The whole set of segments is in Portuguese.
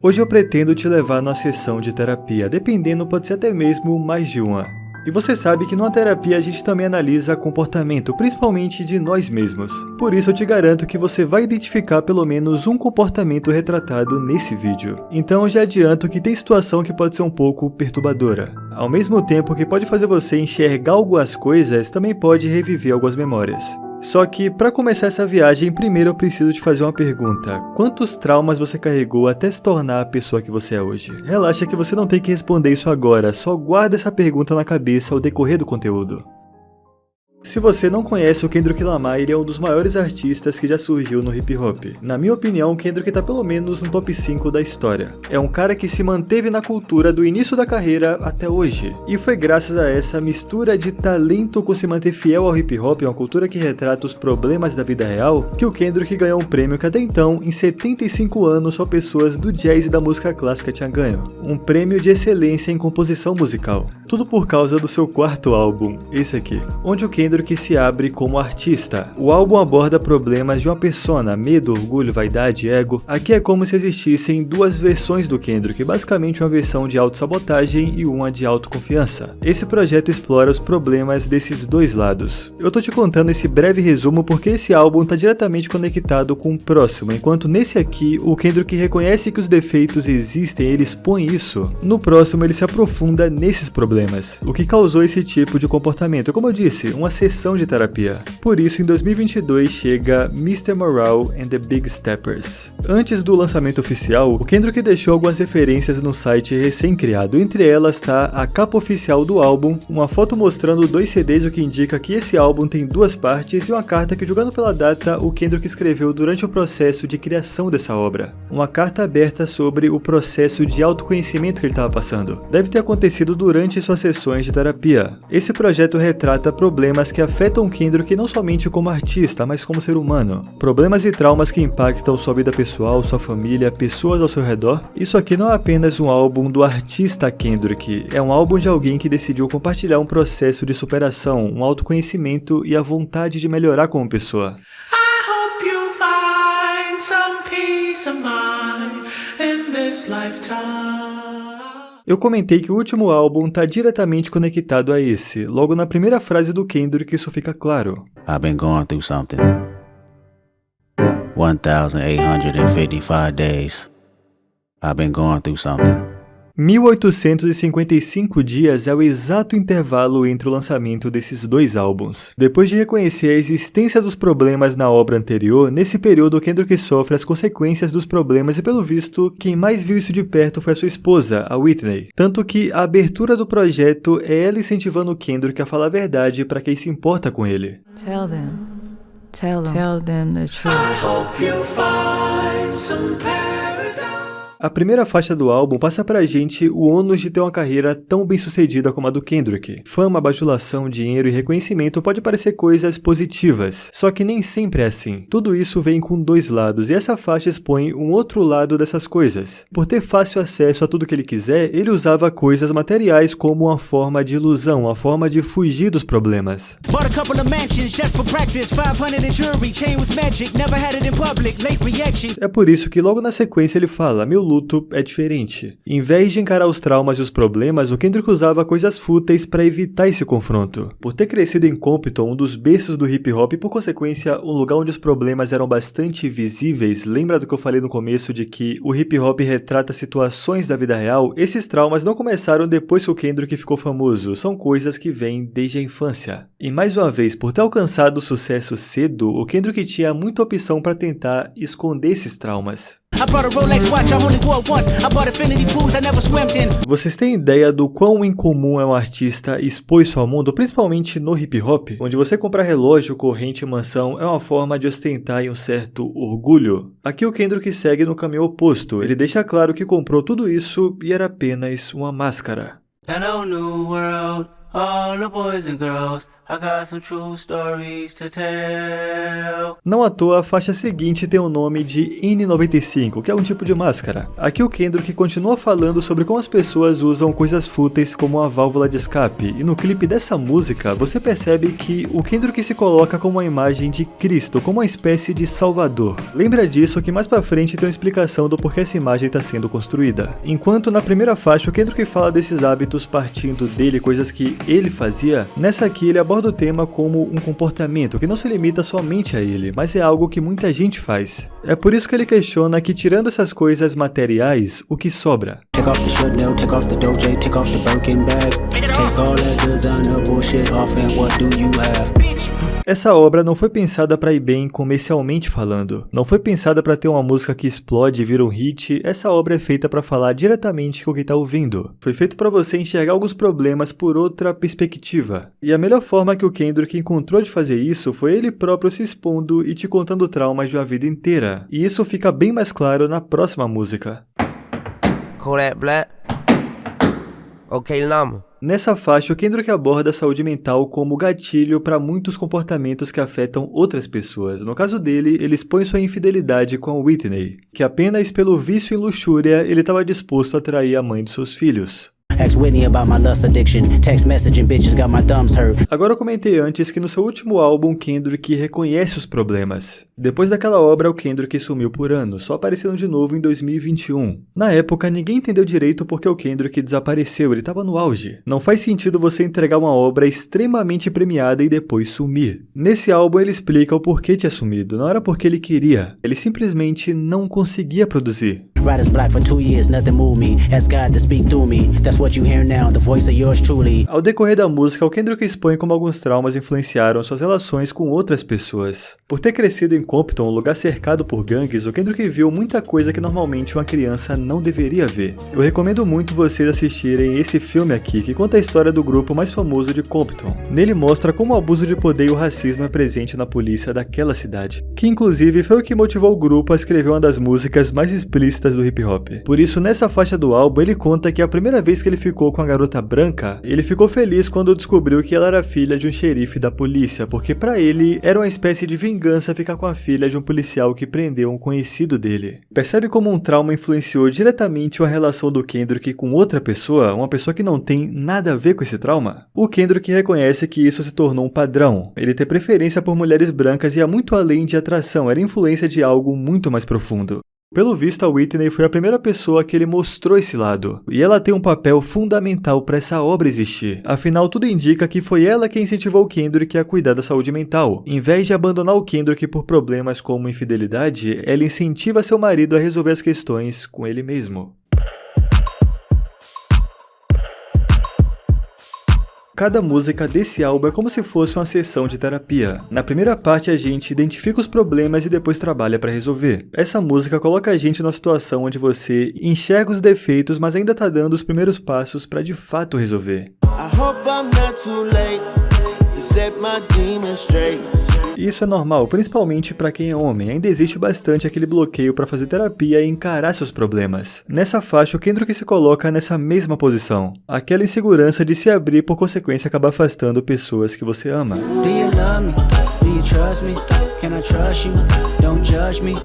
Hoje eu pretendo te levar numa sessão de terapia, dependendo pode ser até mesmo mais de uma. E você sabe que numa terapia a gente também analisa comportamento, principalmente de nós mesmos. Por isso eu te garanto que você vai identificar pelo menos um comportamento retratado nesse vídeo. Então eu já adianto que tem situação que pode ser um pouco perturbadora. Ao mesmo tempo que pode fazer você enxergar algumas coisas, também pode reviver algumas memórias. Só que, para começar essa viagem, primeiro eu preciso te fazer uma pergunta. Quantos traumas você carregou até se tornar a pessoa que você é hoje? Relaxa que você não tem que responder isso agora, só guarda essa pergunta na cabeça ao decorrer do conteúdo. Se você não conhece o Kendrick Lamar, ele é um dos maiores artistas que já surgiu no hip hop. Na minha opinião, o Kendrick tá pelo menos no top 5 da história. É um cara que se manteve na cultura do início da carreira até hoje. E foi graças a essa mistura de talento com se manter fiel ao hip hop, uma cultura que retrata os problemas da vida real, que o Kendrick ganhou um prêmio que até então, em 75 anos, só pessoas do jazz e da música clássica tinham ganho. Um prêmio de excelência em composição musical. Tudo por causa do seu quarto álbum, esse aqui, onde o Kendrick se abre como artista. O álbum aborda problemas de uma persona, medo, orgulho, vaidade, ego. Aqui é como se existissem duas versões do Kendrick, basicamente uma versão de autossabotagem e uma de autoconfiança. Esse projeto explora os problemas desses dois lados. Eu tô te contando esse breve resumo porque esse álbum tá diretamente conectado com o próximo, enquanto nesse aqui o Kendrick reconhece que os defeitos existem, ele expõe isso. No próximo ele se aprofunda nesses problemas, o que causou esse tipo de comportamento. Como eu disse, uma sessão de terapia. Por isso, em 2022 chega Mr. Morale and the Big Steppers. Antes do lançamento oficial, o Kendrick deixou algumas referências no site recém-criado. Entre elas está a capa oficial do álbum, uma foto mostrando 2 CDs, o que indica que esse álbum tem 2 partes, e uma carta que, julgando pela data, o Kendrick escreveu durante o processo de criação dessa obra. Uma carta aberta sobre o processo de autoconhecimento que ele estava passando. Deve ter acontecido durante suas sessões de terapia. Esse projeto retrata problemas que afetam Kendrick não somente como artista, mas como ser humano. Problemas e traumas que impactam sua vida pessoal, sua família, pessoas ao seu redor. Isso aqui não é apenas um álbum do artista Kendrick, é um álbum de alguém que decidiu compartilhar um processo de superação, um autoconhecimento e a vontade de melhorar como pessoa. I hope you find some peace of mind in this lifetime. Eu comentei que o último álbum tá diretamente conectado a esse. Logo na primeira frase do Kendrick isso fica claro. I've been going through something. 1,855 days. I've been going through something. 1855 dias é o exato intervalo entre o lançamento desses dois álbuns. Depois de reconhecer a existência dos problemas na obra anterior, nesse período o Kendrick sofre as consequências dos problemas e, pelo visto, quem mais viu isso de perto foi a sua esposa, a Whitney. Tanto que a abertura do projeto é ela incentivando o Kendrick a falar a verdade para quem se importa com ele. Tell them the truth. I hope you find some paradise. A primeira faixa do álbum passa pra gente o ônus de ter uma carreira tão bem sucedida como a do Kendrick. Fama, bajulação, dinheiro e reconhecimento pode parecer coisas positivas, só que nem sempre é assim. Tudo isso vem com dois lados e essa faixa expõe um outro lado dessas coisas. Por ter fácil acesso a tudo que ele quiser, ele usava coisas materiais como uma forma de ilusão, uma forma de fugir dos problemas. É por isso que logo na sequência ele fala: meu luto é diferente. Em vez de encarar os traumas e os problemas, o Kendrick usava coisas fúteis para evitar esse confronto. Por ter crescido em Compton, um dos berços do hip hop e por consequência um lugar onde os problemas eram bastante visíveis, lembra do que eu falei no começo de que o hip hop retrata situações da vida real? Esses traumas não começaram depois que o Kendrick ficou famoso, são coisas que vêm desde a infância. E mais uma vez, por ter alcançado o sucesso cedo, o Kendrick tinha muita opção para tentar esconder esses traumas. Vocês têm ideia do quão incomum é um artista expor isso ao mundo, principalmente no hip hop, onde você comprar relógio, corrente e mansão é uma forma de ostentar um certo orgulho? Aqui o Kendrick segue no caminho oposto, ele deixa claro que comprou tudo isso e era apenas uma máscara. Hello, new world, all the boys and girls. I got some true stories to tell. Não à toa, a faixa seguinte tem o nome de N95, que é um tipo de máscara. Aqui o Kendrick continua falando sobre como as pessoas usam coisas fúteis como a válvula de escape, e no clipe dessa música você percebe que o Kendrick se coloca como uma imagem de Cristo, como uma espécie de salvador. Lembra disso que mais pra frente tem uma explicação do porquê essa imagem está sendo construída. Enquanto na primeira faixa o Kendrick fala desses hábitos partindo dele, coisas que ele fazia, nessa aqui ele aborda o tema como um comportamento que não se limita somente a ele, mas é algo que muita gente faz. É por isso que ele questiona que, tirando essas coisas materiais, o que sobra? Take off the Chanel, take off the Doja, take off the Birkin bag. Take all that designer bullshit off and what do you have? Essa obra não foi pensada para ir bem comercialmente falando. Não foi pensada para ter uma música que explode e vira um hit. Essa obra é feita para falar diretamente com quem tá ouvindo. Foi feito para você enxergar alguns problemas por outra perspectiva. E a melhor forma que o Kendrick encontrou de fazer isso foi ele próprio se expondo e te contando traumas de uma vida inteira. E isso fica bem mais claro na próxima música. Kodak Black. Okay, Lama. Nessa faixa, o Kendrick aborda a saúde mental como gatilho para muitos comportamentos que afetam outras pessoas. No caso dele, ele expõe sua infidelidade com a Whitney, que apenas pelo vício em luxúria ele estava disposto a trair a mãe de seus filhos. Ask Whitney about my lust addiction. Text messaging bitches got my thumbs hurt. Agora eu comentei antes que no seu último álbum, Kendrick reconhece os problemas. Depois daquela obra, o Kendrick sumiu por anos, só aparecendo de novo em 2021. Na época, ninguém entendeu direito porque o Kendrick desapareceu, ele estava no auge. Não faz sentido você entregar uma obra extremamente premiada e depois sumir. Nesse álbum ele explica o porquê tinha sumido, não era porque ele queria, ele simplesmente não conseguia produzir. Writer's block for 2 years, nothing moved me. Ask God to speak through me. That's what you hear now, the voice of yours truly. Ao decorrer da música, o Kendrick expõe como alguns traumas influenciaram suas relações com outras pessoas. Por ter crescido em Compton, um lugar cercado por gangues, o Kendrick viu muita coisa que normalmente uma criança não deveria ver. Eu recomendo muito vocês assistirem esse filme aqui, que conta a história do grupo mais famoso de Compton. Nele mostra como o abuso de poder e o racismo é presente na polícia daquela cidade, que inclusive foi o que motivou o grupo a escrever uma das músicas mais explícitas do hip hop. Por isso, nessa faixa do álbum, ele conta que a primeira vez que ele ficou com a garota branca, ele ficou feliz quando descobriu que ela era filha de um xerife da polícia, porque pra ele era uma espécie de vingança ficar com a filha de um policial que prendeu um conhecido dele. Percebe como um trauma influenciou diretamente a relação do Kendrick com outra pessoa, uma pessoa que não tem nada a ver com esse trauma? O Kendrick reconhece que isso se tornou um padrão. Ele tem preferência por mulheres brancas e ia muito além de atração, era influência de algo muito mais profundo. Pelo visto, a Whitney foi a primeira pessoa que ele mostrou esse lado, e ela tem um papel fundamental para essa obra existir. Afinal, tudo indica que foi ela quem incentivou o Kendrick a cuidar da saúde mental. Em vez de abandonar o Kendrick por problemas como infidelidade, ela incentiva seu marido a resolver as questões com ele mesmo. Cada música desse álbum é como se fosse uma sessão de terapia. Na primeira parte a gente identifica os problemas e depois trabalha para resolver. Essa música coloca a gente numa situação onde você enxerga os defeitos, mas ainda tá dando os primeiros passos para de fato resolver. Isso é normal, principalmente para quem é homem. Ainda existe bastante aquele bloqueio para fazer terapia e encarar seus problemas. Nessa faixa, o Kendrick se coloca nessa mesma posição. Aquela insegurança de se abrir, por consequência, acabar afastando pessoas que você ama.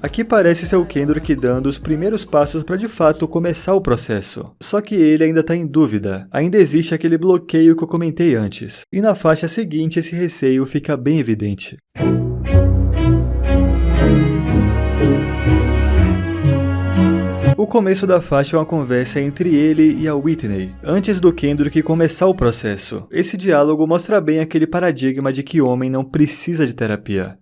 Aqui parece ser o Kendrick dando os primeiros passos para de fato começar o processo. Só que ele ainda está em dúvida. Ainda existe aquele bloqueio que eu comentei antes. E na faixa seguinte esse receio fica bem evidente. O começo da faixa é uma conversa entre ele e a Whitney, antes do Kendrick começar o processo. Esse diálogo mostra bem aquele paradigma de que homem não precisa de terapia.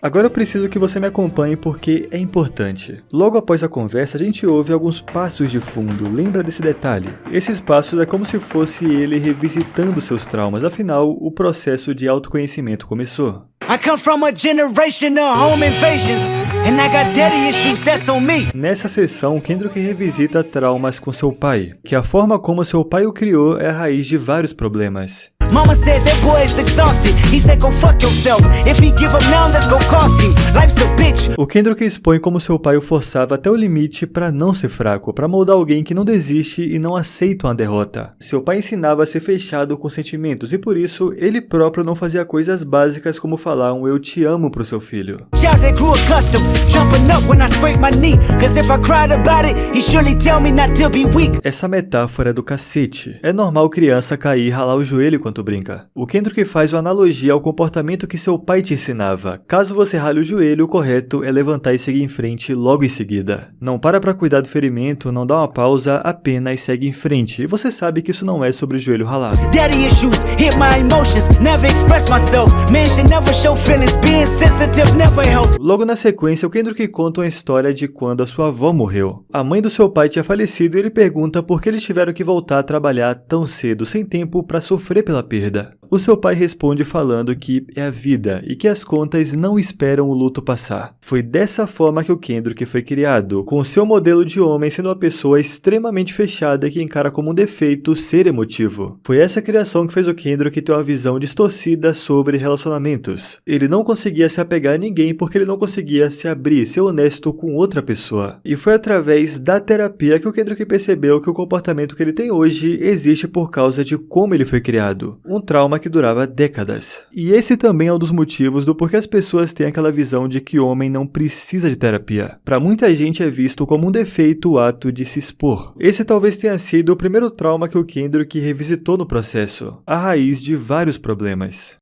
Agora eu preciso que você me acompanhe porque é importante. Logo após a conversa, a gente ouve alguns passos de fundo, lembra desse detalhe? Esses passos é como se fosse ele revisitando seus traumas, afinal, o processo de autoconhecimento começou. I come from a generation of home invasions, and I got daddy issues, that's on me. Nessa sessão, Kendrick revisita traumas com seu pai, que a forma como seu pai o criou é a raiz de vários problemas. Mama said that boy is exhausted. He said go fuck yourself. If he give up now, that's gonna cost him. Life's a bitch. O Kendrick expõe como seu pai o forçava até o limite pra não ser fraco, pra moldar alguém que não desiste e não aceita uma derrota. Seu pai ensinava a ser fechado com sentimentos e por isso ele próprio não fazia coisas básicas como falar um eu te amo pro seu filho. Child that grew accustomed, jumping up when I scrape my knee. Cause if I cried about it, he surely tell me not to be weak. Essa metáfora é do cacete. É normal criança cair e ralar o joelho enquanto brinca. O Kendrick faz uma analogia ao comportamento que seu pai te ensinava. Caso você rale o joelho, o correto é levantar e seguir em frente logo em seguida. Não para pra cuidar do ferimento, não dá uma pausa, apenas segue em frente. E você sabe que isso não é sobre o joelho ralado. Daddy issues hit my emotions, never express myself. Man should never show feelings, being sensitive never help. Logo na sequência, o Kendrick conta uma história de quando a sua avó morreu. A mãe do seu pai tinha falecido e ele pergunta por que eles tiveram que voltar a trabalhar tão cedo, sem tempo para sofrer pela perda. O seu pai responde falando que é a vida e que as contas não esperam o luto passar. Foi dessa forma que o Kendrick foi criado, com seu modelo de homem sendo uma pessoa extremamente fechada que encara como um defeito ser emotivo. Foi essa criação que fez o Kendrick ter uma visão distorcida sobre relacionamentos. Ele não conseguia se apegar a ninguém porque ele não conseguia se abrir, ser honesto com outra pessoa. E foi através da terapia que o Kendrick percebeu que o comportamento que ele tem hoje existe por causa de como ele foi criado. Um trauma que durava décadas. E esse também é um dos motivos do porquê as pessoas têm aquela visão de que homem não precisa de terapia. Para muita gente é visto como um defeito o ato de se expor. Esse talvez tenha sido o primeiro trauma que o Kendrick revisitou no processo, a raiz de vários problemas.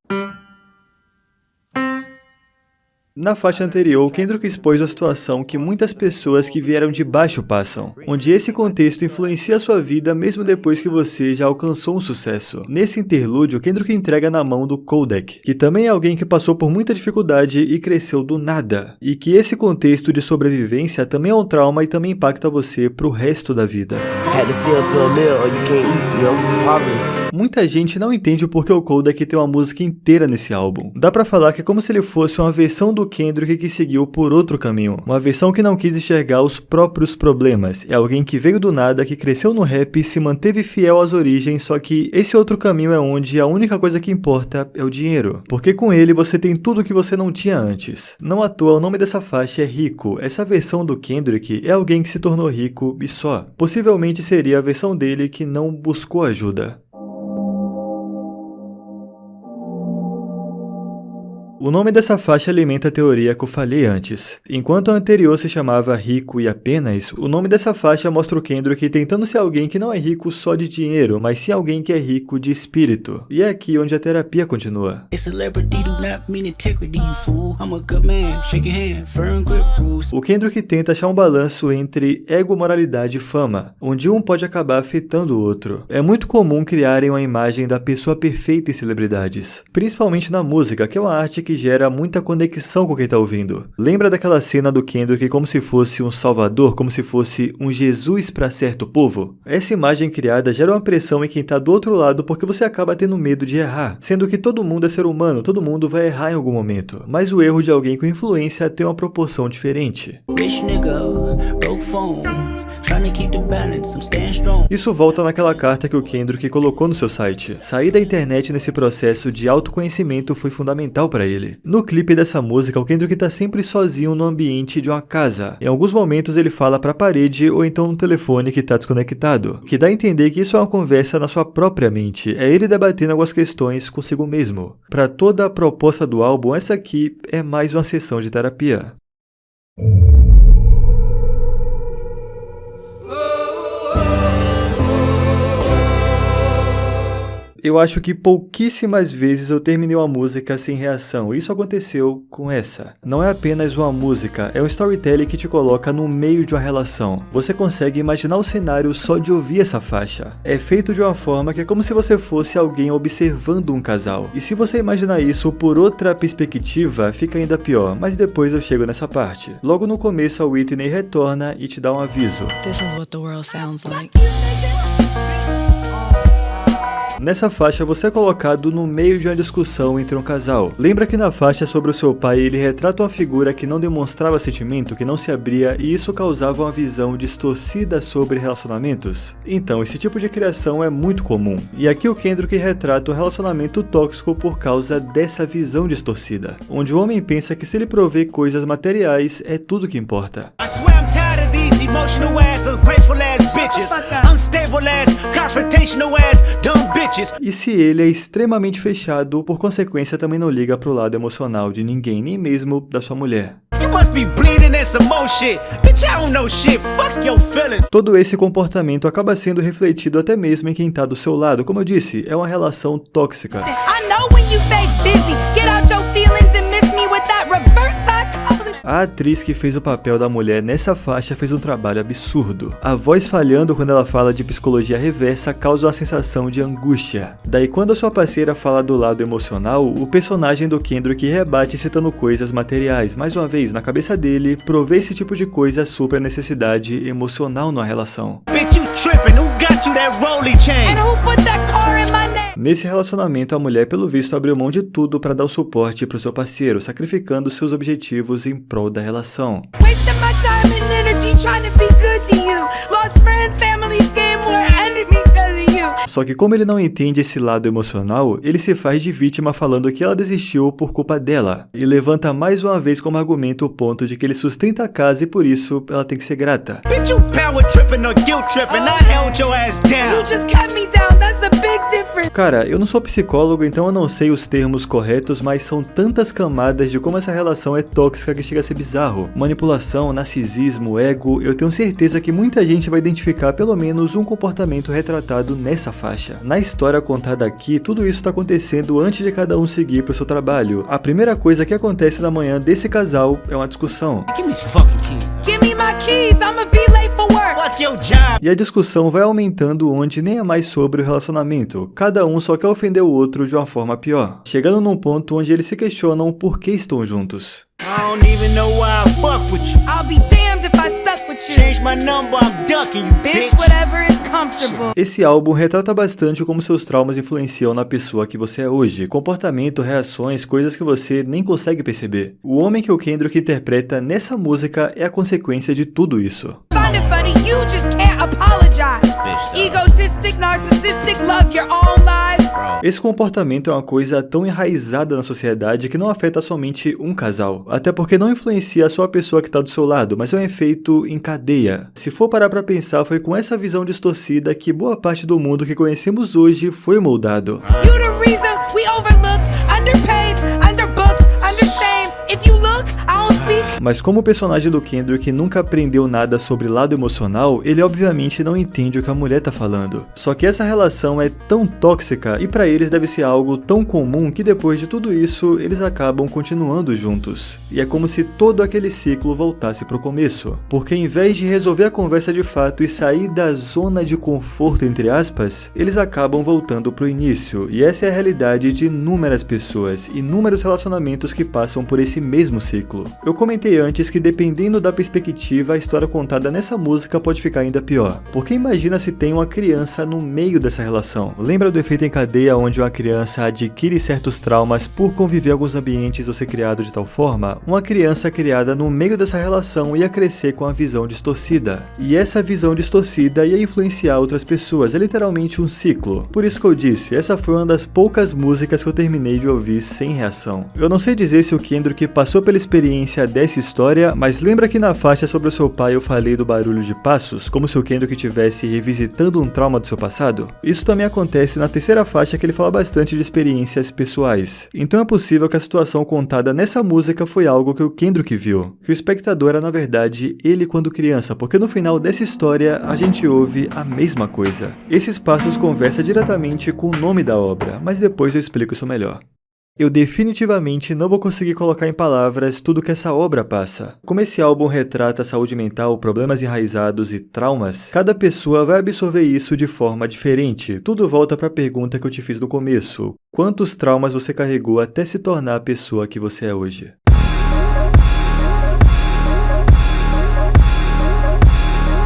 Na faixa anterior, o Kendrick expôs a situação que muitas pessoas que vieram de baixo passam, onde esse contexto influencia a sua vida mesmo depois que você já alcançou um sucesso. Nesse interlúdio, o Kendrick entrega na mão do Kodak, que também é alguém que passou por muita dificuldade e cresceu do nada, e que esse contexto de sobrevivência também é um trauma e também impacta você pro resto da vida. Muita gente não entende o porquê o Kodak tem uma música inteira nesse álbum. Dá pra falar que é como se ele fosse uma versão do Kendrick que seguiu por outro caminho. Uma versão que não quis enxergar os próprios problemas. É alguém que veio do nada, que cresceu no rap e se manteve fiel às origens, só que esse outro caminho é onde a única coisa que importa é o dinheiro. Porque com ele você tem tudo que você não tinha antes. Não à toa, o nome dessa faixa é Rico. Essa versão do Kendrick é alguém que se tornou rico e só. Possivelmente seria a versão dele que não buscou ajuda. O nome dessa faixa alimenta a teoria que eu falei antes. Enquanto a anterior se chamava Rico e Apenas, o nome dessa faixa mostra o Kendrick tentando ser alguém que não é rico só de dinheiro, mas sim alguém que é rico de espírito. E é aqui onde a terapia continua. O Kendrick tenta achar um balanço entre ego, moralidade e fama, onde um pode acabar afetando o outro. É muito comum criarem uma imagem da pessoa perfeita em celebridades, principalmente na música, que é uma arte que gera muita conexão com quem tá ouvindo. Lembra daquela cena do Kendrick como se fosse um salvador, como se fosse um Jesus para certo povo? Essa imagem criada gera uma pressão em quem tá do outro lado porque você acaba tendo medo de errar, sendo que todo mundo é ser humano, todo mundo vai errar em algum momento, mas o erro de alguém com influência tem uma proporção diferente. Isso volta naquela carta que o Kendrick colocou no seu site. Sair da internet nesse processo de autoconhecimento foi fundamental para ele. No clipe dessa música, o Kendrick tá sempre sozinho no ambiente de uma casa. Em alguns momentos ele fala pra parede ou então no telefone que tá desconectado, que dá a entender que isso é uma conversa na sua própria mente, é ele debatendo algumas questões consigo mesmo. Para toda a proposta do álbum, essa aqui é mais uma sessão de terapia. Eu acho que pouquíssimas vezes eu terminei uma música sem reação. Isso aconteceu com essa. Não é apenas uma música, é um storytelling que te coloca no meio de uma relação. Você consegue imaginar o cenário só de ouvir essa faixa. É feito de uma forma que é como se você fosse alguém observando um casal. E se você imaginar isso por outra perspectiva, fica ainda pior. Mas depois eu chego nessa parte. Logo no começo a Whitney retorna e te dá um aviso. This is what the world sounds like. Nessa faixa você é colocado no meio de uma discussão entre um casal. Lembra que na faixa sobre o seu pai ele retrata uma figura que não demonstrava sentimento, que não se abria e isso causava uma visão distorcida sobre relacionamentos? Então, esse tipo de criação é muito comum. E aqui o Kendrick retrata um relacionamento tóxico por causa dessa visão distorcida, onde o homem pensa que se ele prover coisas materiais é tudo que importa. I swear I'm tired of these emotional ass, ungrateful ass bitches, unstable ass, confrontational ass, dumb bitches. E se ele é extremamente fechado, por consequência também não liga pro lado emocional de ninguém, nem mesmo da sua mulher. You must be bleeding in some more shit. Bitch, I don't know shit. Fuck your feelings. Todo esse comportamento acaba sendo refletido até mesmo em quem tá do seu lado. Como eu disse, é uma relação tóxica. I know when you fake busy. Get out your feelings and miss me with that reverse psychology. A atriz que fez o papel da mulher nessa faixa fez um trabalho absurdo. A voz falhando quando ela fala de psicologia reversa causa uma sensação de angústia. Daí quando a sua parceira fala do lado emocional, o personagem do Kendrick rebate citando coisas materiais. Mais uma vez, na cabeça dele, prover esse tipo de coisa supra a necessidade emocional na relação. Bitch, you tripping. Who got you that rolly chain? And who put that car in my name? Nesse relacionamento, a mulher, pelo visto, abriu mão de tudo para dar o suporte pro seu parceiro, sacrificando seus objetivos em prol da relação. Wasting my time and energy trying to be good to you. Lost friends, families, game were enemies because of you. Só que como ele não entende esse lado emocional, ele se faz de vítima falando que ela desistiu por culpa dela, e levanta mais uma vez como argumento o ponto de que ele sustenta a casa e por isso ela tem que ser grata. Bitch, you power tripping or guilt tripping. I held your ass down. You just kept me down. That's a big difference. Cara, eu não sou psicólogo, então eu não sei os termos corretos, mas são tantas camadas de como essa relação é tóxica que chega a ser bizarro. Manipulação, narcisismo, ego, eu tenho certeza que muita gente vai identificar pelo menos um comportamento retratado nessa faixa. Na história contada aqui, tudo isso está acontecendo antes de cada um seguir pro seu trabalho. A primeira coisa que acontece na manhã desse casal é uma discussão. Give me some fucking keys. Give me my keys. I'ma be late for work. Fuck your job. E a discussão vai aumentando onde nem é mais sobre o relacionamento. Cada um só quer ofender o outro de uma forma pior, chegando num ponto onde eles se questionam por que estão juntos. I don't even know why I fuck with you. I'll be damned if I stuck with you. Change my number, I'm ducking you, Bitch, bitch. whatever is comfortable. Esse álbum retrata bastante como seus traumas influenciam na pessoa que você é hoje. Comportamento, reações, coisas que você nem consegue perceber. O homem que o Kendrick interpreta nessa música é a consequência de tudo isso. Find it funny, you just can't apologize. Egotistic, narcissistic, love your own lives. Esse comportamento é uma coisa tão enraizada na sociedade que não afeta somente um casal. Até porque não influencia só a pessoa que está do seu lado, mas é um efeito em cadeia. Se for parar pra pensar, foi com essa visão distorcida que boa parte do mundo que conhecemos hoje foi moldado. You the reason we overlooked, underpaid, underbooked, understained. If you look, I don't speak. Mas como o personagem do Kendrick nunca aprendeu nada sobre lado emocional, ele obviamente não entende o que a mulher tá falando. Só que essa relação é tão tóxica e pra eles deve ser algo tão comum que depois de tudo isso, eles acabam continuando juntos. E é como se todo aquele ciclo voltasse pro começo. Porque em vez de resolver a conversa de fato e sair da zona de conforto, entre aspas, eles acabam voltando pro início. E essa é a realidade de inúmeras pessoas, inúmeros relacionamentos que passam por esse mesmo ciclo. Eu comentei antes que dependendo da perspectiva, a história contada nessa música pode ficar ainda pior. Porque imagina se tem uma criança no meio dessa relação. Lembra do efeito em cadeia onde uma criança adquire certos traumas por conviver em alguns ambientes ou ser criado de tal forma? Uma criança criada no meio dessa relação ia crescer com a visão distorcida. E essa visão distorcida ia influenciar outras pessoas, é literalmente um ciclo. Por isso que eu disse, essa foi uma das poucas músicas que eu terminei de ouvir sem reação. Eu não sei dizer se o Kendrick passou pela experiência dessa história, mas lembra que na faixa sobre o seu pai eu falei do barulho de passos, como se o Kendrick estivesse revisitando um trauma do seu passado? Isso também acontece na terceira faixa, que ele fala bastante de experiências pessoais. Então é possível que a situação contada nessa música foi algo que o Kendrick viu, que o espectador era na verdade ele quando criança, porque no final dessa história a gente ouve a mesma coisa. Esses passos conversam diretamente com o nome da obra, mas depois eu explico isso melhor. Eu definitivamente não vou conseguir colocar em palavras tudo que essa obra passa. Como esse álbum retrata saúde mental, problemas enraizados e traumas, cada pessoa vai absorver isso de forma diferente. Tudo volta para a pergunta que eu te fiz no começo. Quantos traumas você carregou até se tornar a pessoa que você é hoje?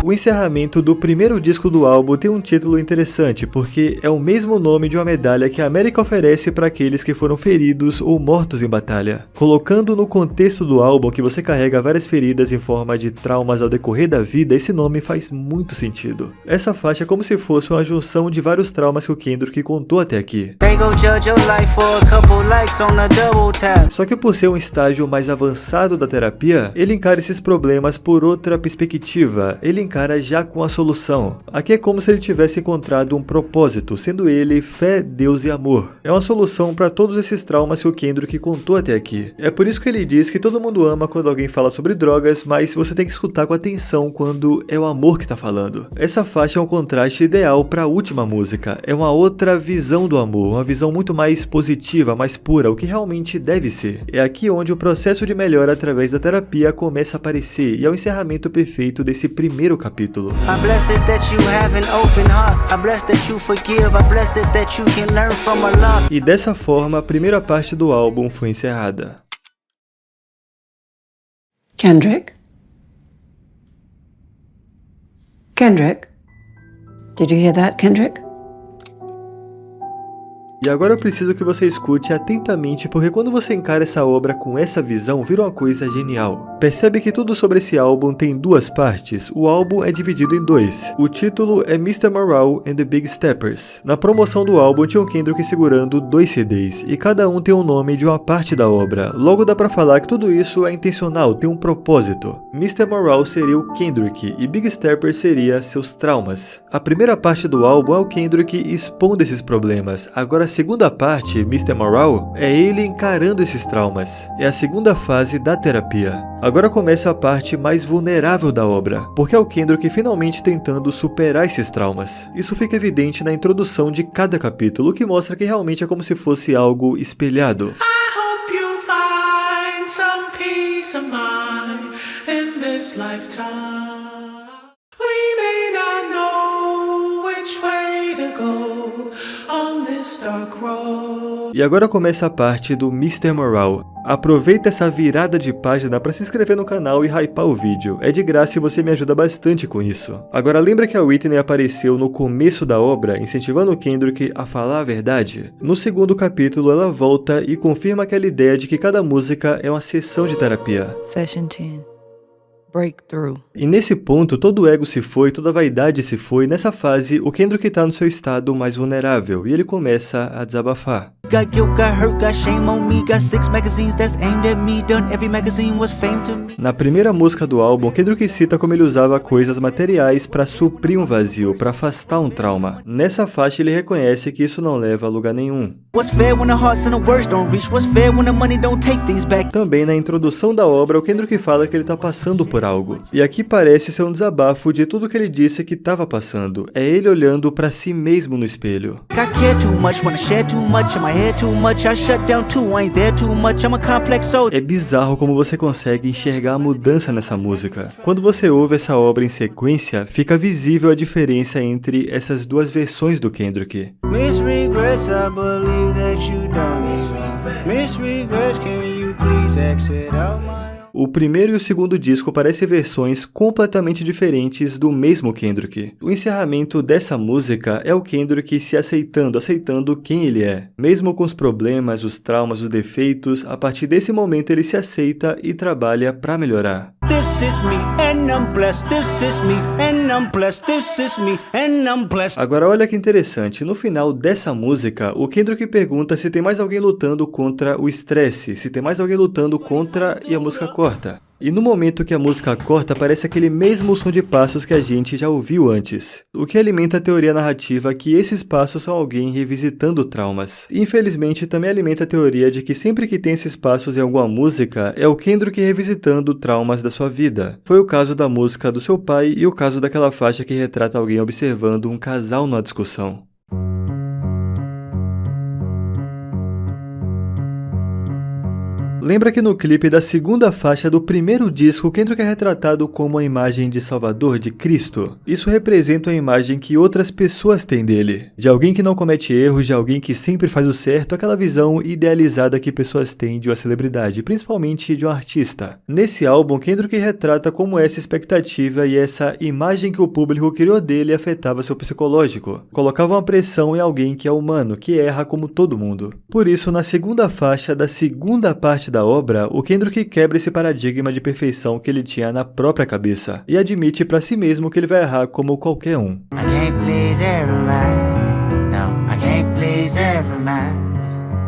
O encerramento do primeiro disco do álbum tem um título interessante, porque é o mesmo nome de uma medalha que a América oferece para aqueles que foram feridos ou mortos em batalha. Colocando no contexto do álbum que você carrega várias feridas em forma de traumas ao decorrer da vida, esse nome faz muito sentido. Essa faixa é como se fosse uma junção de vários traumas que o Kendrick contou até aqui. They go judge your life for a couple likes on a double tap. Só que por ser um estágio mais avançado da terapia, ele encara esses problemas por outra perspectiva, ele encara já com a solução. Aqui é como se ele tivesse encontrado um propósito, sendo ele fé, Deus e amor. É uma solução para todos esses traumas que o Kendrick contou até aqui. É por isso que ele diz que todo mundo ama quando alguém fala sobre drogas, mas você tem que escutar com atenção quando é o amor que tá falando. Essa faixa é um contraste ideal para a última música, é uma outra visão do amor, uma visão muito mais positiva, mais pura, o que realmente deve ser. É aqui onde o processo de melhora através da terapia começa a aparecer, e é o encerramento perfeito desse primeiro capítulo. I'm blessed that you have an open heart. I'm blessed that you forgive. I'm blessed that you can learn from a loss. E dessa forma, a primeira parte do álbum foi encerrada. Kendrick? Kendrick? Did you hear that, Kendrick? E agora eu preciso que você escute atentamente, porque quando você encara essa obra com essa visão, vira uma coisa genial. Percebe que tudo sobre esse álbum tem duas partes. O álbum é dividido em dois. O título é Mr. Morale and the Big Steppers. Na promoção do álbum tinha o Kendrick segurando 2 CDs, e cada um tem o nome de uma parte da obra. Logo dá pra falar que tudo isso é intencional, tem um propósito. Mr. Morale seria o Kendrick, e Big Steppers seria seus traumas. A primeira parte do álbum é o Kendrick expondo esses problemas. Agora a segunda parte, Mr. Morale, é ele encarando esses traumas. É a segunda fase da terapia. Agora começa a parte mais vulnerável da obra, porque é o Kendrick finalmente tentando superar esses traumas. Isso fica evidente na introdução de cada capítulo, que mostra que realmente é como se fosse algo espelhado. I hope you find some peace of mind in this lifetime. We may not know which way to go on this dark road. E agora começa a parte do Mr. Morale. Aproveita essa virada de página para se inscrever no canal e hypar o vídeo. É de graça e você me ajuda bastante com isso. Agora lembra que a Whitney apareceu no começo da obra, incentivando o Kendrick a falar a verdade? No segundo capítulo ela volta e confirma aquela ideia de que cada música é uma sessão de terapia. Session 10. Breakthrough. E nesse ponto, todo o ego se foi, toda a vaidade se foi. Nessa fase, o Kendrick tá no seu estado mais vulnerável e ele começa a desabafar. Got guilt, got hurt, got shame on me. Got 6 magazines that's aimed at me. Done every magazine was fame to me. Na primeira música do álbum, Kendrick cita como ele usava coisas materiais para suprir um vazio, para afastar um trauma. Nessa faixa, ele reconhece que isso não leva a lugar nenhum. What's fair when the hearts and the words don't reach? What's fair when the money don't take things back? Também na introdução da obra, o Kendrick fala que ele tá passando por algo. E aqui parece ser um desabafo de tudo que ele disse que estava passando. É ele olhando para si mesmo no espelho. I care too much, wanna share too much, in my head too much, I shut down too, I ain't there too much, I'm a complex soul. É bizarro como você consegue enxergar a mudança nessa música. Quando você ouve essa obra em sequência, fica visível a diferença entre essas duas versões do Kendrick. Miss regrets, I believe that you done me wrong. Miss regrets, can you please exit out my... O primeiro e o segundo disco parecem versões completamente diferentes do mesmo Kendrick. O encerramento dessa música é o Kendrick se aceitando quem ele é. Mesmo com os problemas, os traumas, os defeitos, a partir desse momento ele se aceita e trabalha para melhorar. This is me and I'm blessed. This is me and I'm blessed. This is me and I'm blessed. Agora olha que interessante, no final dessa música, o Kendrick pergunta se tem mais alguém lutando contra o estresse, se tem mais alguém lutando contra e a música corta. E no momento que a música corta, aparece aquele mesmo som de passos que a gente já ouviu antes, o que alimenta a teoria narrativa que esses passos são alguém revisitando traumas. Infelizmente, também alimenta a teoria de que sempre que tem esses passos em alguma música, é o Kendrick revisitando traumas da sua vida. Foi o caso da música do seu pai e o caso daquela faixa que retrata alguém observando um casal numa discussão. Lembra que no clipe da segunda faixa do primeiro disco, Kendrick é retratado como a imagem de Salvador, de Cristo? Isso representa a imagem que outras pessoas têm dele. De alguém que não comete erros, de alguém que sempre faz o certo, aquela visão idealizada que pessoas têm de uma celebridade, principalmente de um artista. Nesse álbum, Kendrick retrata como essa expectativa e essa imagem que o público criou dele afetava seu psicológico. Colocava uma pressão em alguém que é humano, que erra como todo mundo. Por isso, na segunda faixa da segunda parte da obra, o Kendrick quebra esse paradigma de perfeição que ele tinha na própria cabeça e admite pra si mesmo que ele vai errar como qualquer um. I can't please everybody. No, I can't please everybody.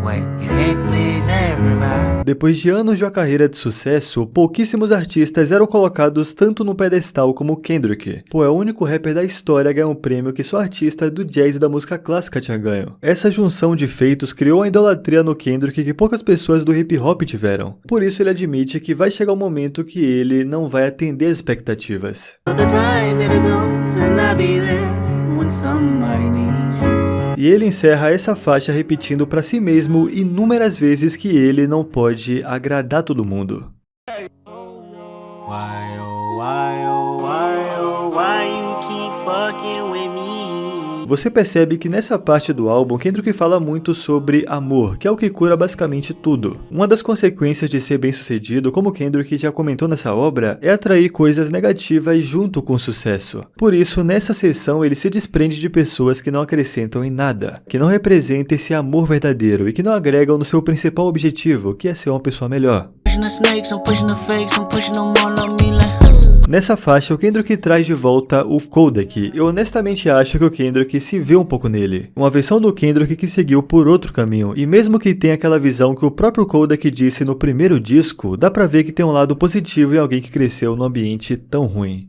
Wait, you can't please everybody. Depois de anos de uma carreira de sucesso, pouquíssimos artistas eram colocados tanto no pedestal como Kendrick, pois é o único rapper da história a ganhar um prêmio que só artista do jazz e da música clássica tinha ganho. Essa junção de feitos criou a idolatria no Kendrick que poucas pessoas do hip hop tiveram. Por isso ele admite que vai chegar um momento que ele não vai atender as expectativas. E ele encerra essa faixa repetindo pra si mesmo inúmeras vezes que ele não pode agradar todo mundo. Você percebe que nessa parte do álbum, Kendrick fala muito sobre amor, que é o que cura basicamente tudo. Uma das consequências de ser bem sucedido, como Kendrick já comentou nessa obra, é atrair coisas negativas junto com o sucesso. Por isso, nessa sessão, ele se desprende de pessoas que não acrescentam em nada, que não representam esse amor verdadeiro e que não agregam no seu principal objetivo, que é ser uma pessoa melhor. Nessa faixa, o Kendrick traz de volta o Kodak. Eu honestamente acho que o Kendrick se vê um pouco nele. Uma versão do Kendrick que seguiu por outro caminho. E mesmo que tenha aquela visão que o próprio Kodak disse no primeiro disco, dá pra ver que tem um lado positivo em alguém que cresceu num ambiente tão ruim.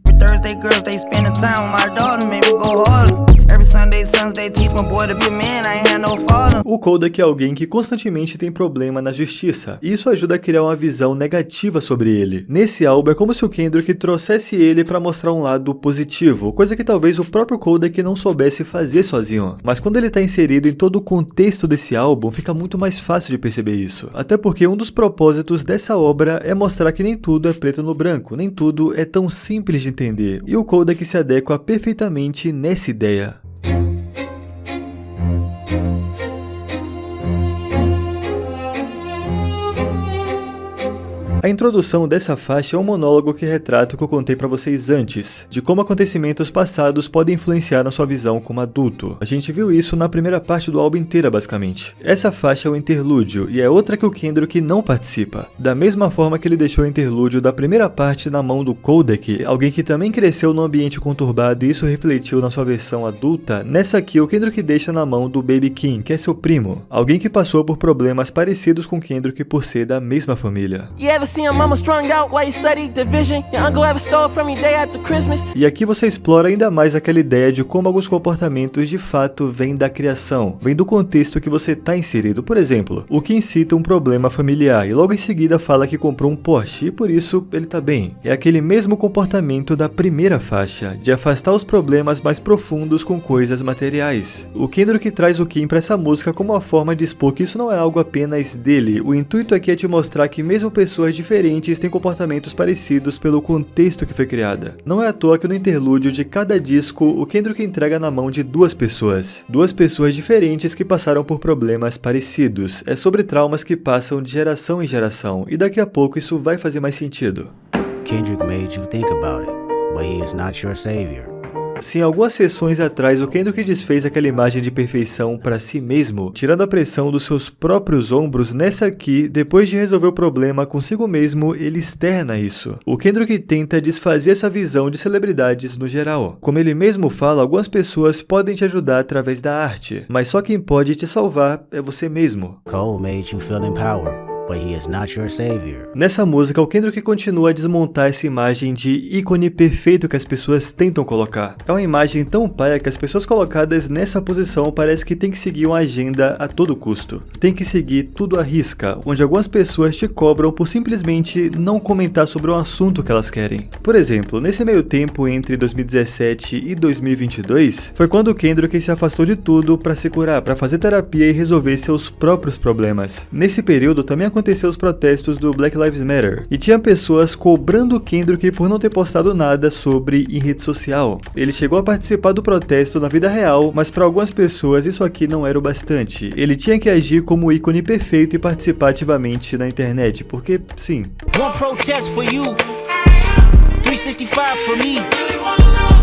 O Kodak é alguém que constantemente tem problema na justiça, e isso ajuda a criar uma visão negativa sobre ele. Nesse álbum é como se o Kendrick trouxesse ele pra mostrar um lado positivo, coisa que talvez o próprio Kodak não soubesse fazer sozinho. Mas quando ele tá inserido em todo o contexto desse álbum, fica muito mais fácil de perceber isso. Até porque um dos propósitos dessa obra é mostrar que nem tudo é preto no branco, nem tudo é tão simples de entender, e o Kodak se adequa perfeitamente nessa ideia. A introdução dessa faixa é um monólogo que retrata o que eu contei pra vocês antes, de como acontecimentos passados podem influenciar na sua visão como adulto. A gente viu isso na primeira parte do álbum inteira, basicamente. Essa faixa é o interlúdio, e é outra que o Kendrick não participa. Da mesma forma que ele deixou o interlúdio da primeira parte na mão do Kodak, alguém que também cresceu num ambiente conturbado e isso refletiu na sua versão adulta, nessa aqui o Kendrick deixa na mão do Baby King, que é seu primo. Alguém que passou por problemas parecidos com Kendrick por ser da mesma família. E aqui você explora ainda mais aquela ideia de como alguns comportamentos de fato vêm da criação, vêm do contexto que você está inserido. Por exemplo, o Kim cita um problema familiar e logo em seguida fala que comprou um Porsche e por isso ele tá bem. É aquele mesmo comportamento da primeira faixa, de afastar os problemas mais profundos com coisas materiais. O Kendrick traz o Kim para essa música como uma forma de expor que isso não é algo apenas dele. O intuito aqui é te mostrar que mesmo pessoas diferentes têm comportamentos parecidos pelo contexto que foi criada. Não é à toa que no interlúdio de cada disco, o Kendrick entrega na mão de duas pessoas diferentes que passaram por problemas parecidos. É sobre traumas que passam de geração em geração, e daqui a pouco isso vai fazer mais sentido. Kendrick made you think about it, but he is not your savior. Se em algumas sessões atrás o Kendrick desfez aquela imagem de perfeição para si mesmo, tirando a pressão dos seus próprios ombros, nessa aqui, depois de resolver o problema consigo mesmo, ele externa isso. O Kendrick tenta desfazer essa visão de celebridades no geral. Como ele mesmo fala, algumas pessoas podem te ajudar através da arte, mas só quem pode te salvar é você mesmo. Cole made you feel empowered, but he is not your savior. Nessa música, o Kendrick continua a desmontar essa imagem de ícone perfeito que as pessoas tentam colocar. É uma imagem tão paia que as pessoas colocadas nessa posição parece que tem que seguir uma agenda a todo custo. Tem que seguir tudo à risca, onde algumas pessoas te cobram por simplesmente não comentar sobre um assunto que elas querem. Por exemplo, nesse meio tempo entre 2017 e 2022, foi quando o Kendrick se afastou de tudo para se curar, para fazer terapia e resolver seus próprios problemas. Nesse período também aconteceu os protestos do Black Lives Matter, e tinha pessoas cobrando Kendrick por não ter postado nada sobre em rede social. Ele chegou a participar do protesto na vida real, mas para algumas pessoas isso aqui não era o bastante. Ele tinha que agir como o ícone perfeito e participar ativamente na internet, porque sim. One protest for you, 365 for me.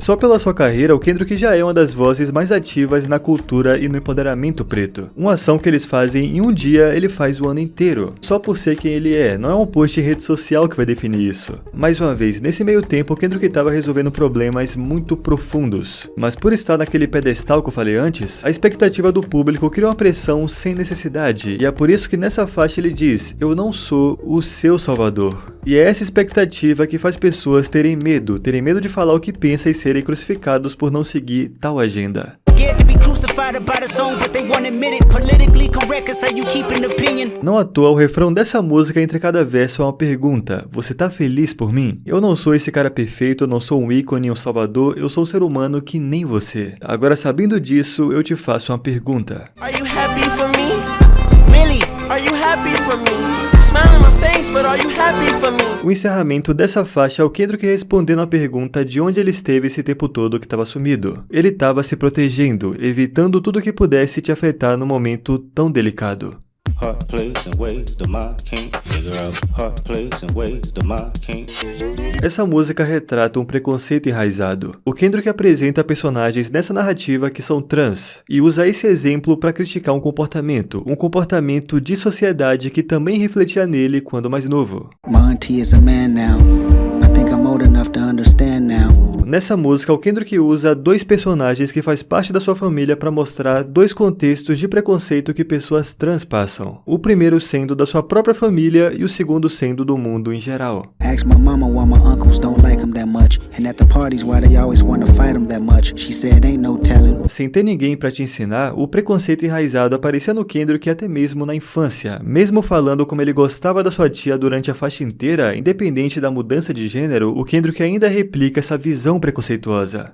Só pela sua carreira, o Kendrick já é uma das vozes mais ativas na cultura e no empoderamento preto. Uma ação que eles fazem em um dia, ele faz o ano inteiro. Só por ser quem ele é, não é um post em rede social que vai definir isso. Mais uma vez, nesse meio tempo, o Kendrick estava resolvendo problemas muito profundos. Mas por estar naquele pedestal que eu falei antes, a expectativa do público criou uma pressão sem necessidade. E é por isso que nessa faixa ele diz, eu não sou o seu salvador. E é essa expectativa que faz pessoas terem medo de falar o que pensa e serem crucificados por não seguir tal agenda. Não à toa, o refrão dessa música entre cada verso é uma pergunta. Você tá feliz por mim? Eu não sou esse cara perfeito, eu não sou um ícone, um salvador, eu sou um ser humano que nem você. Agora, sabendo disso, eu te faço uma pergunta. Are you happy for me? Really? Are you happy for me? Smile in my face, but are you happy for me? O encerramento dessa faixa é o Kendrick respondendo a pergunta de onde ele esteve esse tempo todo que estava sumido. Ele estava se protegendo, evitando tudo que pudesse te afetar num momento tão delicado. Essa música retrata um preconceito enraizado. O Kendrick apresenta personagens nessa narrativa que são trans e usa esse exemplo para criticar um comportamento de sociedade que também refletia nele quando mais novo. Nessa música, o Kendrick usa dois personagens que faz parte da sua família para mostrar dois contextos de preconceito que pessoas trans passam. O primeiro sendo da sua própria família e o segundo sendo do mundo em geral. Sem ter ninguém para te ensinar, o preconceito enraizado aparecia no Kendrick até mesmo na infância. Mesmo falando como ele gostava da sua tia durante a faixa inteira, independente da mudança de gênero, o Kendrick ainda replica essa visão preconceituosa.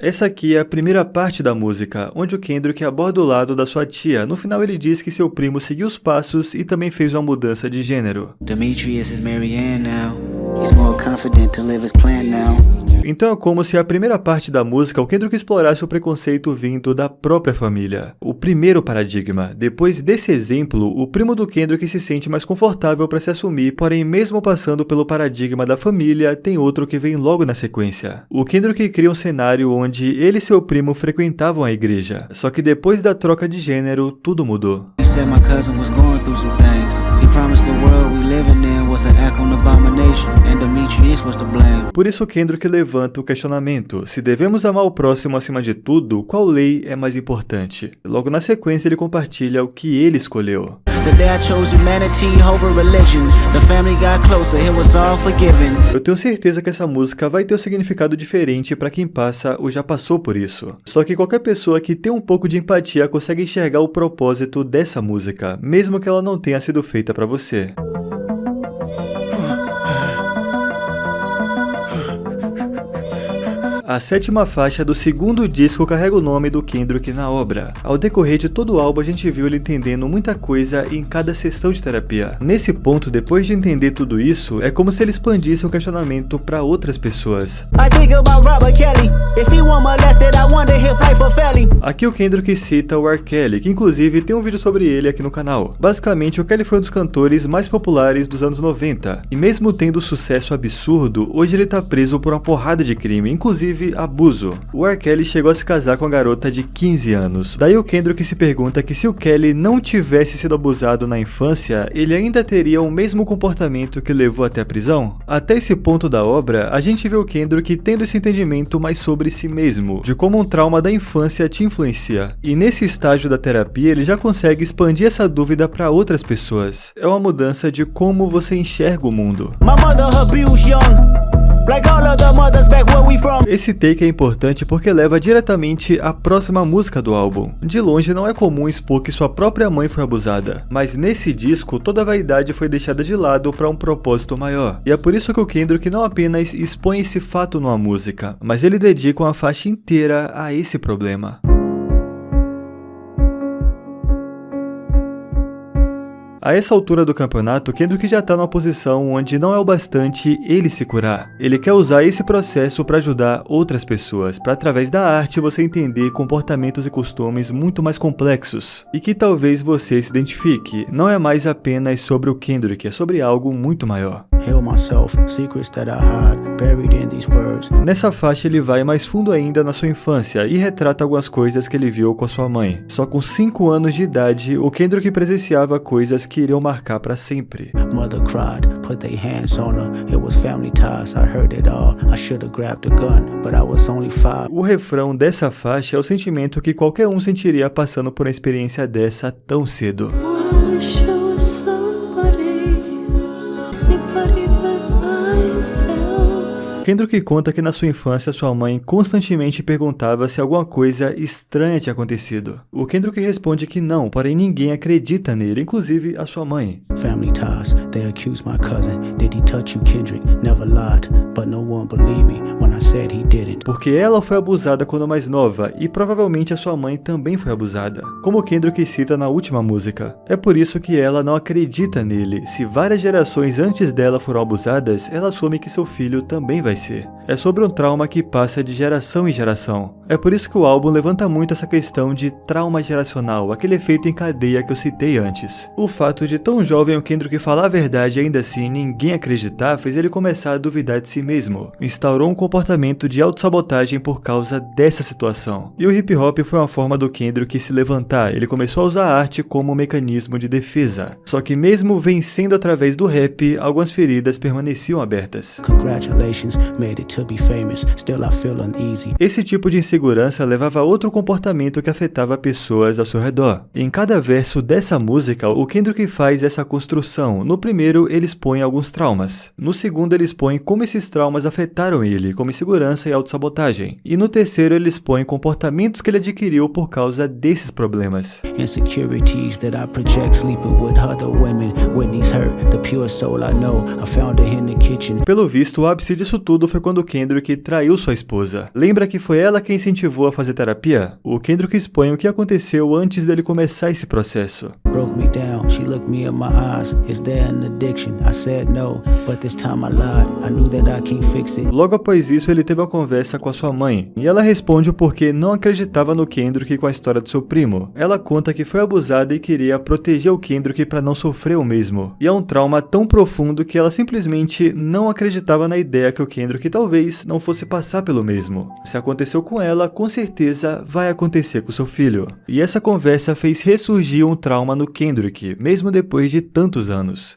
Essa aqui é a primeira parte da música, onde o Kendrick aborda o lado da sua tia. No final ele diz que seu primo seguiu os passos e também fez uma mudança de gênero. Demetrius is Marianne now. He's more confident to live his plan now. Então é como se a primeira parte da música o Kendrick explorasse o preconceito vindo da própria família. O primeiro paradigma. Depois desse exemplo, o primo do Kendrick se sente mais confortável para se assumir, porém mesmo passando pelo paradigma da família, tem outro que vem logo na sequência. O Kendrick cria um cenário onde ele e seu primo frequentavam a igreja. Só que depois da troca de gênero, tudo mudou. Por isso Kendrick levanta o questionamento: se devemos amar o próximo acima de tudo, qual lei é mais importante? Logo na sequência ele compartilha o que ele escolheu. Eu tenho certeza que essa música vai ter um significado diferente para quem passa ou já passou por isso. Só que qualquer pessoa que tem um pouco de empatia consegue enxergar o propósito dessa música, mesmo que ela não tenha sido feita para você. A sétima faixa do segundo disco carrega o nome do Kendrick na obra. Ao decorrer de todo o álbum, a gente viu ele entendendo muita coisa em cada sessão de terapia. Nesse ponto, depois de entender tudo isso, é como se ele expandisse um questionamento para outras pessoas. Aqui o Kendrick cita o R. Kelly, que inclusive tem um vídeo sobre ele aqui no canal. Basicamente, o Kelly foi um dos cantores mais populares dos anos 90, e mesmo tendo sucesso absurdo, hoje ele tá preso por uma porrada de crime, inclusive abuso. O R. Kelly chegou a se casar com a garota de 15 anos. Daí o Kendrick se pergunta que se o Kelly não tivesse sido abusado na infância, ele ainda teria o mesmo comportamento que levou até a prisão? Até esse ponto da obra, a gente vê o Kendrick tendo esse entendimento mais sobre si mesmo, de como um trauma da infância te influencia. E nesse estágio da terapia, ele já consegue expandir essa dúvida para outras pessoas. É uma mudança de como você enxerga o mundo. Esse take é importante porque leva diretamente à próxima música do álbum. De longe não é comum expor que sua própria mãe foi abusada, mas nesse disco toda a vaidade foi deixada de lado para um propósito maior. E é por isso que o Kendrick não apenas expõe esse fato numa música, mas ele dedica uma faixa inteira a esse problema. A essa altura do campeonato, Kendrick já tá numa posição onde não é o bastante ele se curar. Ele quer usar esse processo para ajudar outras pessoas, para através da arte você entender comportamentos e costumes muito mais complexos, e que talvez você se identifique. Não é mais apenas sobre o Kendrick, é sobre algo muito maior. Nessa faixa ele vai mais fundo ainda na sua infância e retrata algumas coisas que ele viu com a sua mãe. Só com 5 anos de idade, o Kendrick presenciava coisas que iriam marcar para sempre. O refrão dessa faixa é o sentimento que qualquer um sentiria passando por uma experiência dessa tão cedo. Kendrick conta que na sua infância sua mãe constantemente perguntava se alguma coisa estranha tinha acontecido. O Kendrick responde que não, porém ninguém acredita nele, inclusive a sua mãe. Family ties, they accuse my cousin. Did he touch you, Kendrick? Never lied, but no one believed me when I said he didn't. Porque ela foi abusada quando mais nova e provavelmente a sua mãe também foi abusada, como Kendrick cita na última música. É por isso que ela não acredita nele. Se várias gerações antes dela foram abusadas, ela assume que seu filho também vai ser. É sobre um trauma que passa de geração em geração. É por isso que o álbum levanta muito essa questão de trauma geracional, aquele efeito em cadeia que eu citei antes. O fato de tão jovem o Kendrick falar a verdade e ainda assim ninguém acreditar fez ele começar a duvidar de si mesmo. Instaurou um comportamento de autossabotagem por causa dessa situação. E o hip hop foi uma forma do Kendrick se levantar. Ele começou a usar a arte como um mecanismo de defesa. Só que mesmo vencendo através do rap, algumas feridas permaneciam abertas. Esse tipo de insegurança levava a outro comportamento que afetava pessoas ao seu redor. Em cada verso dessa música, o Kendrick faz essa construção. No primeiro, ele expõe alguns traumas. No segundo, ele expõe como esses traumas afetaram ele, como insegurança e autossabotagem. E no terceiro, ele expõe comportamentos que ele adquiriu por causa desses problemas. Pelo visto, o ápice disso tudo foi quando Kendrick traiu sua esposa. Lembra que foi ela quem incentivou a fazer terapia? O Kendrick expõe o que aconteceu antes dele começar esse processo. Logo após isso, ele teve uma conversa com a sua mãe, e ela responde o porquê não acreditava no Kendrick com a história do seu primo. Ela conta que foi abusada e queria proteger o Kendrick para não sofrer o mesmo. E é um trauma tão profundo que ela simplesmente não acreditava na ideia que o Kendrick talvez não fosse passar pelo mesmo. Se aconteceu com ela, com certeza vai acontecer com seu filho. E essa conversa fez ressurgir um trauma no Kendrick, mesmo depois de tantos anos.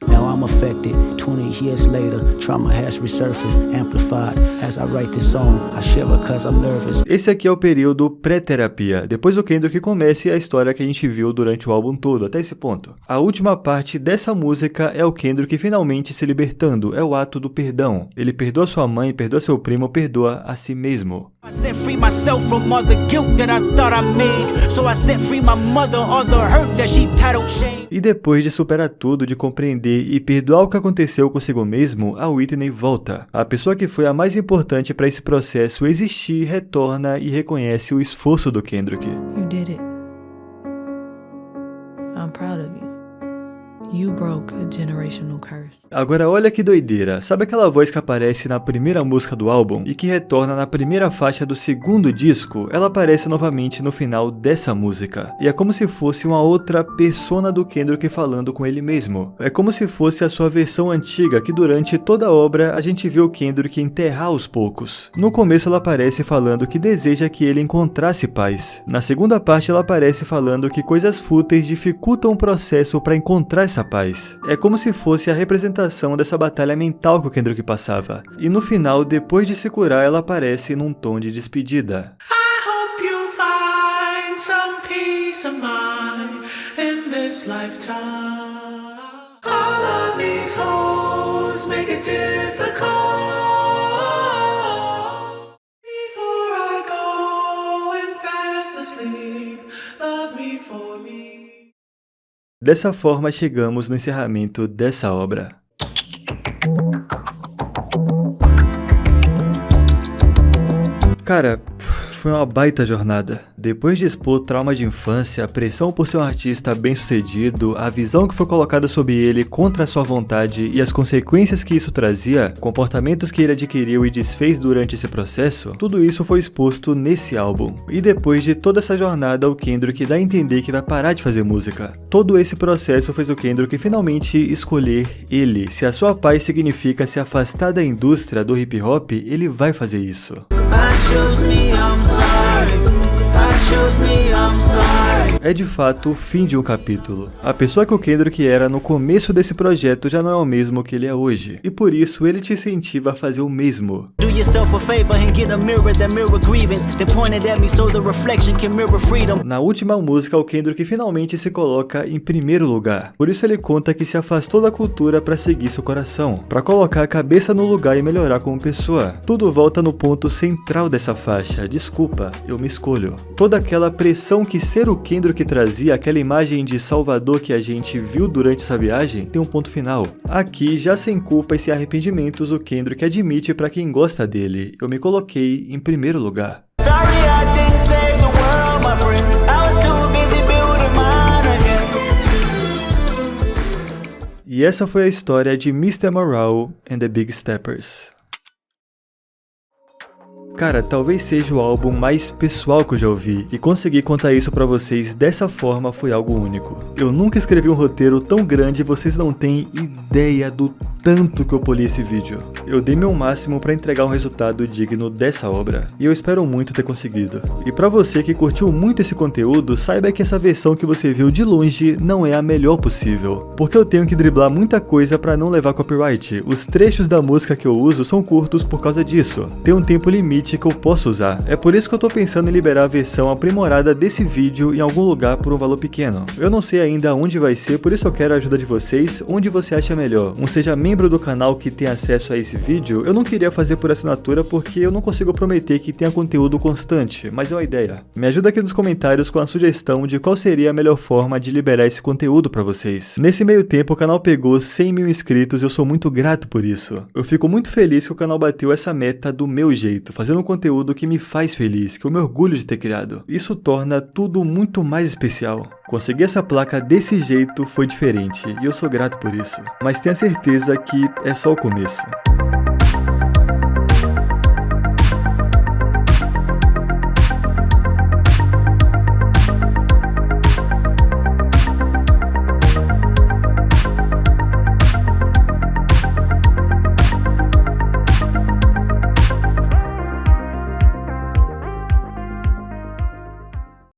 Esse aqui é o período pré-terapia. Depois o Kendrick começa a história que a gente viu durante o álbum todo, até esse ponto. A última parte dessa música é o Kendrick finalmente se libertando, é o ato do perdão. Ele perdoa sua mãe, perdoa seu primo, perdoa a si mesmo. E depois de superar tudo, de compreender e perdoar o que aconteceu consigo mesmo, a Whitney volta. A pessoa que foi a mais importante para esse processo existir retorna e reconhece o esforço do Kendrick. You did it. I'm proud of you. You broke a generational curse. Agora olha que doideira, sabe aquela voz que aparece na primeira música do álbum e que retorna na primeira faixa do segundo disco? Ela aparece novamente no final dessa música. E é como se fosse uma outra persona do Kendrick falando com ele mesmo. É como se fosse a sua versão antiga, que durante toda a obra a gente viu o Kendrick enterrar aos poucos. No começo ela aparece falando que deseja que ele encontrasse paz. Na segunda parte ela aparece falando que coisas fúteis dificultam o processo para encontrar essa paz. É como se fosse a representação dessa batalha mental que o Kendrick passava. E no final, depois de se curar, ela aparece num tom de despedida. I hope you find some peace of mind in this lifetime. All of these hoes make it difficult. Before I go and fast asleep, love me for me. Dessa forma, chegamos no encerramento dessa obra. Cara, foi uma baita jornada. Depois de expor trauma de infância, a pressão por ser um artista bem-sucedido, a visão que foi colocada sobre ele contra a sua vontade e as consequências que isso trazia, comportamentos que ele adquiriu e desfez durante esse processo, tudo isso foi exposto nesse álbum. E depois de toda essa jornada, o Kendrick dá a entender que vai parar de fazer música. Todo esse processo fez o Kendrick finalmente escolher ele. Se a sua paz significa se afastar da indústria do hip hop, ele vai fazer isso. É de fato o fim de um capítulo. A pessoa que o Kendrick era no começo desse projeto já não é o mesmo que ele é hoje. E por isso ele te incentiva a fazer o mesmo. Na última música, o Kendrick finalmente se coloca em primeiro lugar. Por isso ele conta que se afastou da cultura para seguir seu coração, para colocar a cabeça no lugar e melhorar como pessoa. Tudo volta no ponto central dessa faixa: desculpa, eu me escolho. Toda aquela pressão que ser o Kendrick trazia, aquela imagem de Salvador que a gente viu durante essa viagem, tem um ponto final. Aqui, já sem culpa e sem arrependimentos, o Kendrick admite pra quem gosta dele: eu me coloquei em primeiro lugar. E essa foi a história de Mr. Morale and the Big Steppers. Cara, talvez seja o álbum mais pessoal que eu já ouvi, e conseguir contar isso pra vocês dessa forma foi algo único. Eu nunca escrevi um roteiro tão grande e vocês não têm ideia do tanto que eu poli esse vídeo. Eu dei meu máximo pra entregar um resultado digno dessa obra, e eu espero muito ter conseguido. E pra você que curtiu muito esse conteúdo, saiba que essa versão que você viu de longe não é a melhor possível, porque eu tenho que driblar muita coisa pra não levar copyright. Os trechos da música que eu uso são curtos por causa disso. Tem um tempo limite que eu posso usar. É por isso que eu tô pensando em liberar a versão aprimorada desse vídeo em algum lugar por um valor pequeno. Eu não sei ainda onde vai ser, por isso eu quero a ajuda de vocês, onde você acha melhor. Seja membro do canal que tem acesso a esse vídeo. Eu não queria fazer por assinatura porque eu não consigo prometer que tenha conteúdo constante, mas é uma ideia. Me ajuda aqui nos comentários com a sugestão de qual seria a melhor forma de liberar esse conteúdo pra vocês. Nesse meio tempo o canal pegou 100 mil inscritos e eu sou muito grato por isso. Eu fico muito feliz que o canal bateu essa meta do meu jeito, fazendo um conteúdo que me faz feliz, que eu me orgulho de ter criado. Isso torna tudo muito mais especial. Conseguir essa placa desse jeito foi diferente e eu sou grato por isso. Mas tenha certeza que é só o começo.